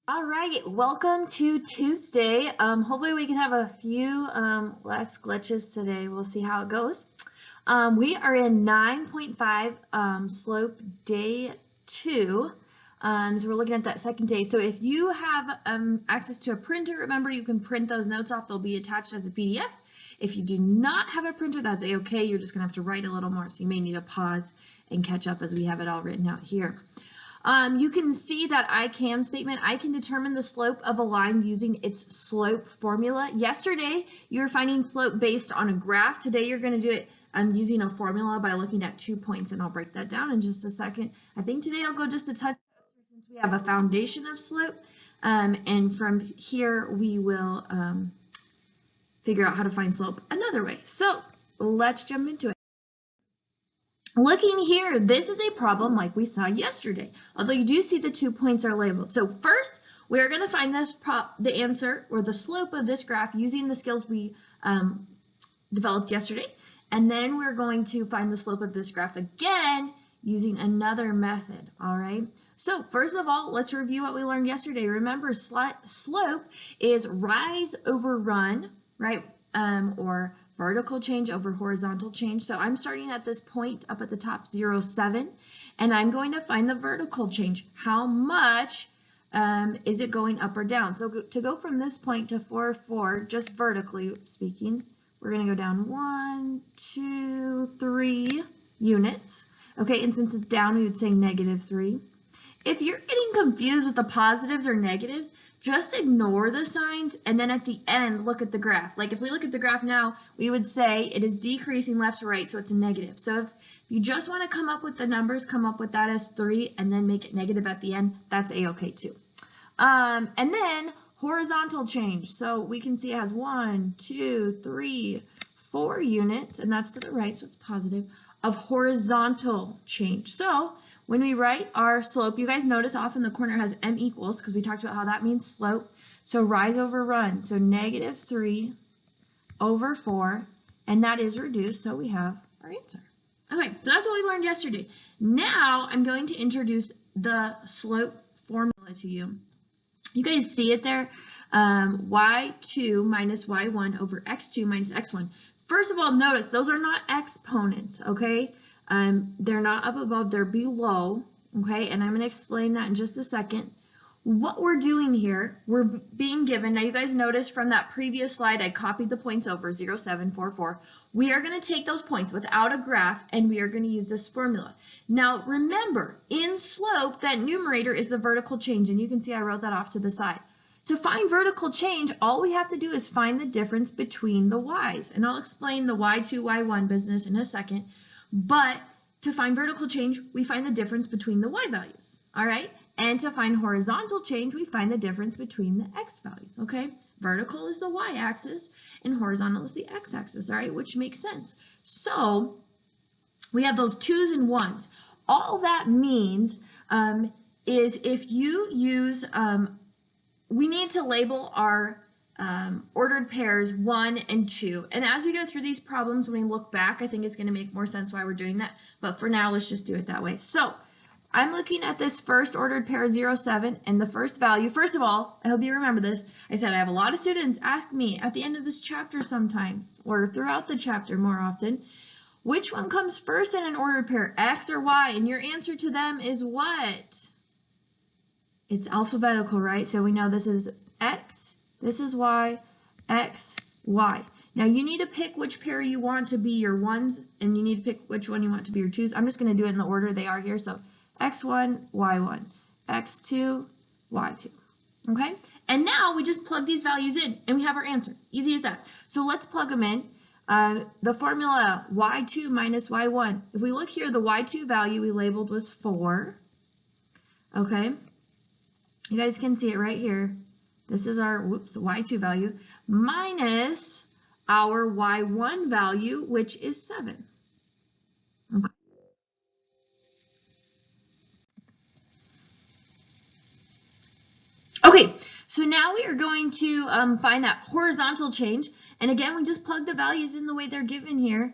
All right, welcome to Tuesday. Hopefully we can have a few less glitches today. We'll see how it goes. We are in 9.5 slope day 2. So we're looking at that second day. So if you have access to a printer, remember you can print those notes off. They'll be attached as a PDF. If you do not have a printer, that's okay. You're just going to have to write a little more, so you may need to pause and catch up as we have it all written out here. You can see that I can statement. I can determine the slope of a line using its slope formula. Yesterday, you were finding slope based on a graph. Today, you're going to do it using a formula by looking at 2 points, and I'll break that down in just a second. I think today I'll go just a touch since we have a foundation of slope, and from here we will figure out how to find slope another way. So let's jump into it. Looking here, this is a problem like we saw yesterday, although you do see the 2 points are labeled. So first, we're going to find the answer or the slope of this graph using the skills we developed yesterday. And then we're going to find the slope of this graph again using another method, all right? So first of all, let's review what we learned yesterday. Remember, slope is rise over run, right? Or vertical change over horizontal change. So I'm starting at this point up at the top, 0, 7, and I'm going to find the vertical change. How much is it going up or down? So to go from this point to 4, 4, just vertically speaking, we're going to go down 1, 2, 3 units. Okay, and since it's down, we would say -3. If you're getting confused with the positives or negatives, just ignore the signs, and then at the end, look at the graph. Like if we look at the graph now, we would say it is decreasing left to right, so it's a negative. So if you just want to come up with the numbers, come up with that as 3, and then make it negative at the end, that's a-okay too. And then horizontal change. So we can see it has 1, 2, 3, 4 units, and that's to the right, so it's positive, of horizontal change. So when we write our slope, you guys notice off in the corner it has m equals because we talked about how that means slope. So rise over run, so -3 over 4, and that is reduced, so we have our answer. Okay, so that's what we learned yesterday. Now I'm going to introduce the slope formula to you. You guys see it there? Y2 minus y1 over x2 minus x1. First of all, notice those are not exponents, okay? They're not up above, they're below, okay? And I'm going to explain that in just a second. What we're doing here, we're being given, now you guys notice from that previous slide, I copied the points over, 0, 7, 4, 4. We are going to take those points without a graph, and we are going to use this formula. Now, remember, in slope, that numerator is the vertical change, and you can see I wrote that off to the side. To find vertical change, all we have to do is find the difference between the y's, and I'll explain the y2, y1 business in a second. But to find vertical change, we find the difference between the y values, all right? And to find horizontal change, we find the difference between the x values, okay? Vertical is the y-axis, and horizontal is the x-axis, all right? Which makes sense. So we have those 2's and 1's. All that means is if you use, we need to label our ordered pairs 1 and 2. And as we go through these problems, when we look back, I think it's going to make more sense why we're doing that. But for now, let's just do it that way. So I'm looking at this first ordered pair 0, 7, and the first value. First of all, I hope you remember this. I said I have a lot of students ask me at the end of this chapter sometimes, or throughout the chapter more often, which one comes first in an ordered pair, X or Y? And your answer to them is what? It's alphabetical, right? So we know this is X, this is Y, X, Y. Now you need to pick which pair you want to be your 1's, and you need to pick which one you want to be your 2's. I'm just going to do it in the order they are here. So X1, Y1, X2, Y2. Okay? And now we just plug these values in, and we have our answer. Easy as that. So let's plug them in. The formula Y2 minus Y1. If we look here, the Y2 value we labeled was 4. Okay? You guys can see it right here. This is our, Y2 value, minus our Y1 value, which is 7. Okay. Okay, so now we are going to find that horizontal change. And again, we just plug the values in the way they're given here.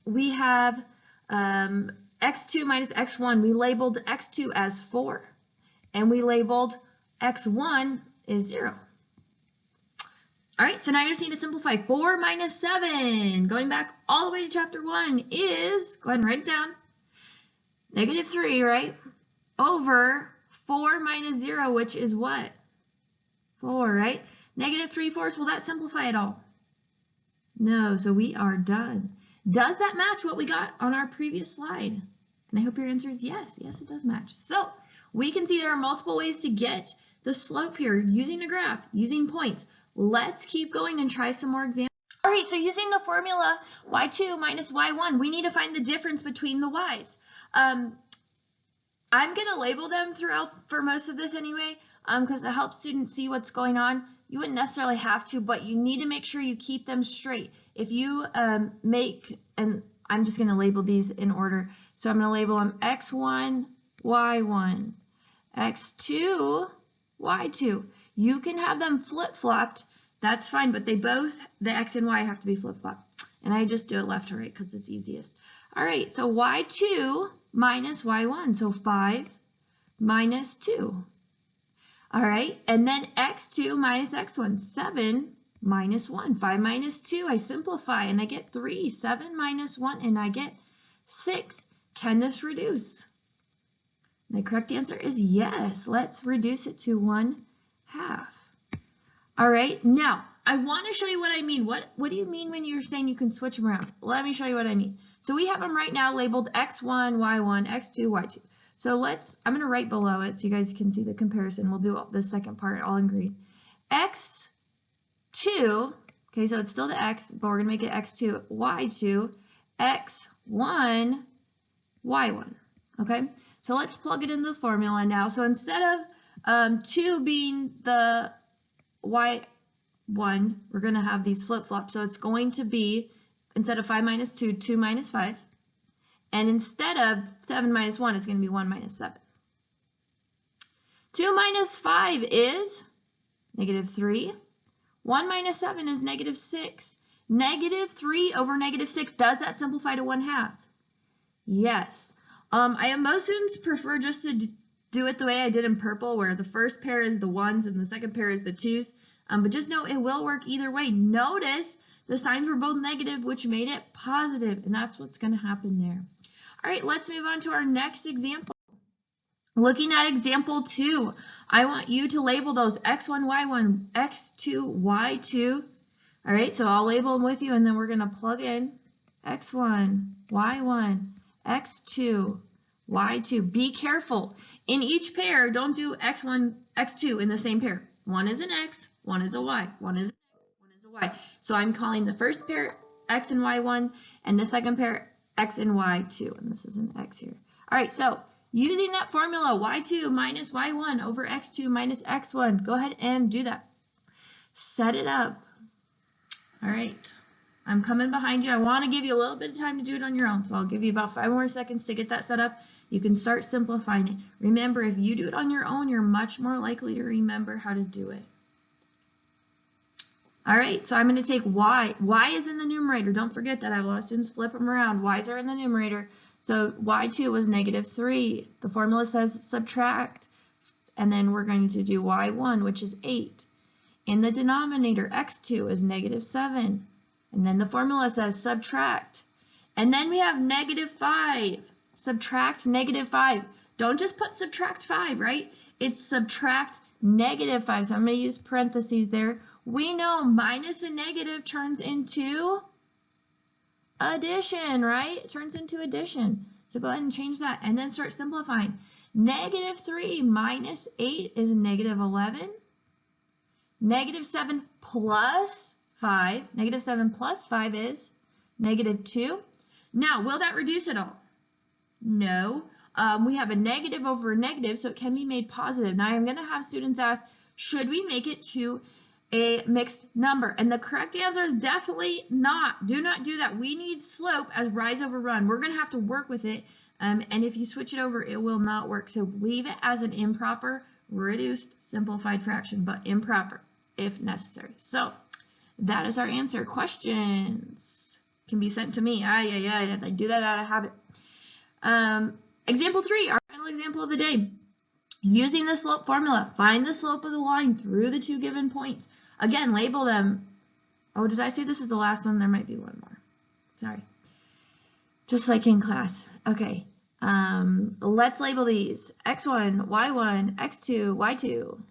We have x2 minus x1. We labeled x2 as 4. And we labeled x1 is 0. All right, so now you just need to simplify. 4 minus 7, going back all the way to chapter 1, is, go ahead and write it down, negative 3, right, over 4 minus 0, which is what? 4, right? Negative 3/4, will that simplify at all? No, so we are done. Does that match what we got on our previous slide? And I hope your answer is yes. Yes, it does match. So we can see there are multiple ways to get the slope here using a graph, using points. Let's keep going and try some more examples. All right, so using the formula y2 minus y1, we need to find the difference between the y's. I'm going to label them throughout for most of this anyway, because it helps students see what's going on. You wouldn't necessarily have to, but you need to make sure you keep them straight. If you and I'm just going to label these in order. So I'm going to label them x1, y1, x2, y2. You can have them flip-flopped, that's fine, but they both, the x and y, have to be flip-flopped. And I just do it left to right because it's easiest. All right, so y2 minus y1, so 5 minus 2. All right, and then x2 minus x1, 7 minus 1. 5 minus 2, I simplify, and I get 3. 7 minus 1, and I get 6. Can this reduce? The correct answer is yes. Let's reduce it to 1/2. All right, now I want to show you what I mean. What do you mean when you're saying you can switch them around? Let me show you what I mean. So we have them right now labeled x1, y1, x2, y2. So I'm going to write below it so you guys can see the comparison. We'll do the second part all in green. x2, okay, so it's still the x, but we're going to make it x2, y2, x1, y1, okay? So let's plug it into the formula now. So instead of 2 being the y1, we're going to have these flip-flops. So it's going to be, instead of 5 minus 2, 2 minus 5. And instead of 7 minus 1, it's going to be 1 minus 7. 2 minus 5 is negative 3. 1 minus 7 is negative 6. Negative 3 over negative 6, does that simplify to 1/2? Yes. I have most students prefer just to do it the way I did in purple, where the first pair is the 1s and the second pair is the 2s. But just know it will work either way. Notice the signs were both negative, which made it positive, and that's what's going to happen there. All right, let's move on to our next example. Looking at example 2, I want you to label those x1, y1, x2, y2. All right, so I'll label them with you, and then we're going to plug in x1, y1, x2, y2. Be careful. In each pair, don't do x1, x2 in the same pair. One is an x, one is a y, one is an x, one is a y. So I'm calling the first pair x and y1, and the second pair x and y2, and this is an x here. All right, so using that formula, y2 minus y1 over x2 minus x1, go ahead and do that. Set it up. All right, I'm coming behind you. I want to give you a little bit of time to do it on your own, so I'll give you about 5 more seconds to get that set up. You can start simplifying it. Remember, if you do it on your own, you're much more likely to remember how to do it. All right, so I'm going to take y. Y is in the numerator. Don't forget that. I have a lot of students flip them around. Y's are in the numerator. So y2 was negative 3. The formula says subtract, and then we're going to do y1, which is 8. In the denominator, x2 is negative 7. And then the formula says subtract. And then we have negative 5. Subtract negative 5. Don't just put subtract 5, right? It's subtract negative 5. So I'm going to use parentheses there. We know minus a negative turns into addition, right? It turns into addition. So go ahead and change that and then start simplifying. Negative 3 minus 8 is negative 11. Negative 7 plus 5. Negative 7 plus 5 is negative 2. Now, will that reduce at all? No. We have a negative over a negative, so it can be made positive. Now, I'm going to have students ask, should we make it to a mixed number? And the correct answer is definitely not. Do not do that. We need slope as rise over run. We're going to have to work with it, and if you switch it over, it will not work. So leave it as an improper, reduced, simplified fraction, but improper if necessary. So that is our answer. Questions can be sent to me. I do that out of habit. Example 3, our final example of the day. Using the slope formula, find the slope of the line through the two given points. Again, label them. Oh, did I say this is the last one? There might be one more. Sorry. Just like in class. Okay. Let's label these. X1, Y1, X2, Y2.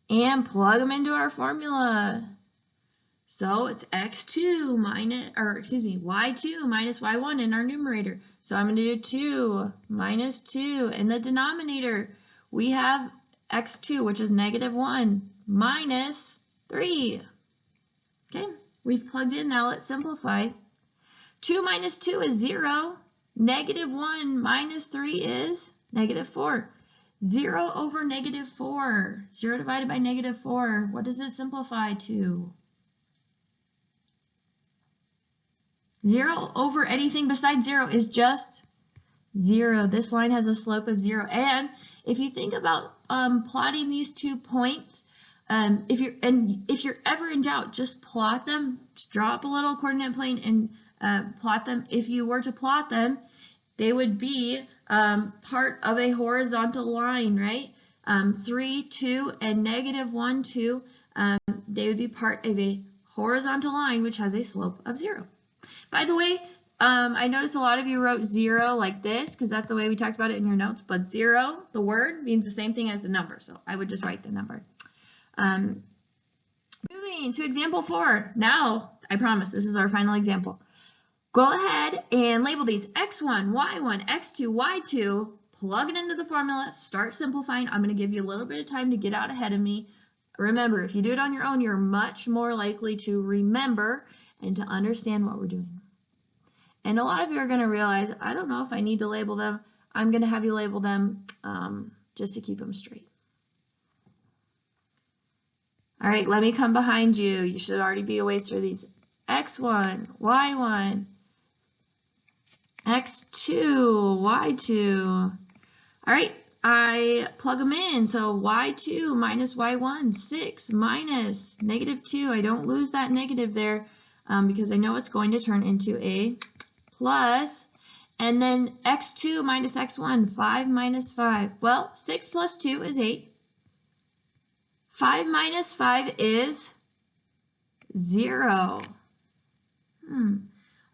And plug them into our formula. So it's X2 minus, or excuse me, Y2 minus Y1 in our numerator. So I'm going to do 2 minus 2. In the denominator, we have X2, which is -1, minus 3. Okay, we've plugged in. Now let's simplify. 2 minus 2 is 0. -1 minus 3 is -4. 0 over -4. 0 divided by -4. What does it simplify to? 0 over anything besides 0 is just 0. This line has a slope of 0. And if you think about plotting these 2 points, if you're ever in doubt, just plot them. Just draw up a little coordinate plane and plot them. If you were to plot them, they would be part of a horizontal line, right? 3, 2, and -1, 2. They would be part of a horizontal line which has a slope of 0. By the way, I noticed a lot of you wrote 0 like this because that's the way we talked about it in your notes, but 0, the word, means the same thing as the number, so I would just write the number. Moving to example 4. Now, I promise, this is our final example. Go ahead and label these X1, Y1, X2, Y2, plug it into the formula, start simplifying. I'm going to give you a little bit of time to get out ahead of me. Remember, if you do it on your own, you're much more likely to remember and to understand what we're doing. And a lot of you are going to realize, I don't know if I need to label them. I'm going to have you label them just to keep them straight. All right, let me come behind you. You should already be a ways through these. X1, Y1, X2, Y2. All right, I plug them in. So Y2 minus Y1, 6 minus -2. I don't lose that negative there because I know it's going to turn into a plus. And then X2 minus X1, 5 minus 5. Well, 6 plus 2 is 8. 5 minus 5 is 0.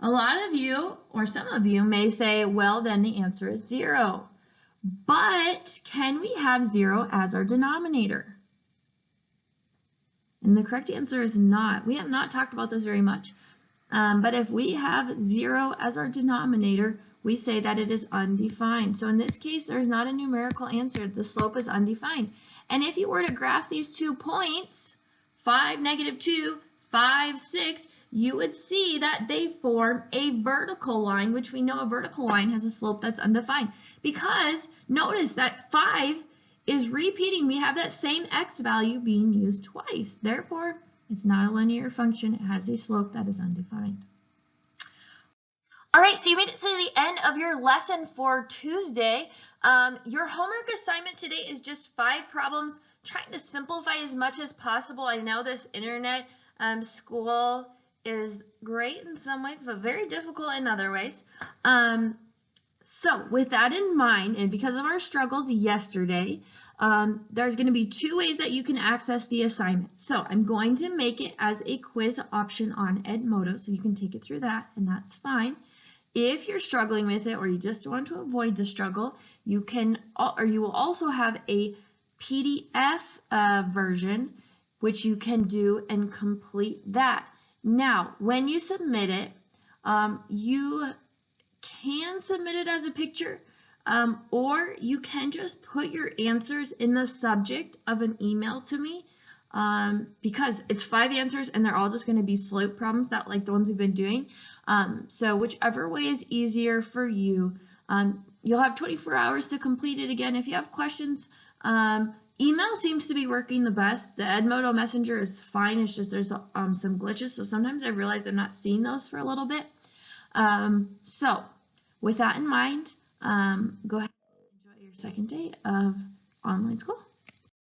A lot of you, or some of you, may say, well, then the answer is 0. But can we have 0 as our denominator? And the correct answer is not. We have not talked about this very much. But if we have 0 as our denominator, we say that it is undefined. So in this case, there's not a numerical answer. The slope is undefined. And if you were to graph these 2 points, 5, -2, 5, 6, you would see that they form a vertical line, which we know a vertical line has a slope that's undefined. Because notice that 5 is repeating. We have that same x value being used twice. Therefore, it's not a linear function. It has a slope that is undefined. All right, so you made it to the end of your lesson for Tuesday. Your homework assignment today is just 5 problems, trying to simplify as much as possible. I know this internet school is great in some ways, but very difficult in other ways. So with that in mind, and because of our struggles yesterday, there's going to be 2 ways that you can access the assignment. So I'm going to make it as a quiz option on Edmodo, so you can take it through that, and that's fine. If you're struggling with it or you just want to avoid the struggle, you can, or you will also have a PDF version, which you can do and complete that. Now, when you submit it, you can submit it as a picture, or you can just put your answers in the subject of an email to me, because it's 5 answers and they're all just going to be slope problems, that like the ones we've been doing. So whichever way is easier for you. You'll have 24 hours to complete it. Again, if you have questions, email seems to be working the best. The Edmodo Messenger is fine. It's just there's some glitches, so sometimes I realize I'm not seeing those for a little bit. So with that in mind, go ahead and enjoy your second day of online school.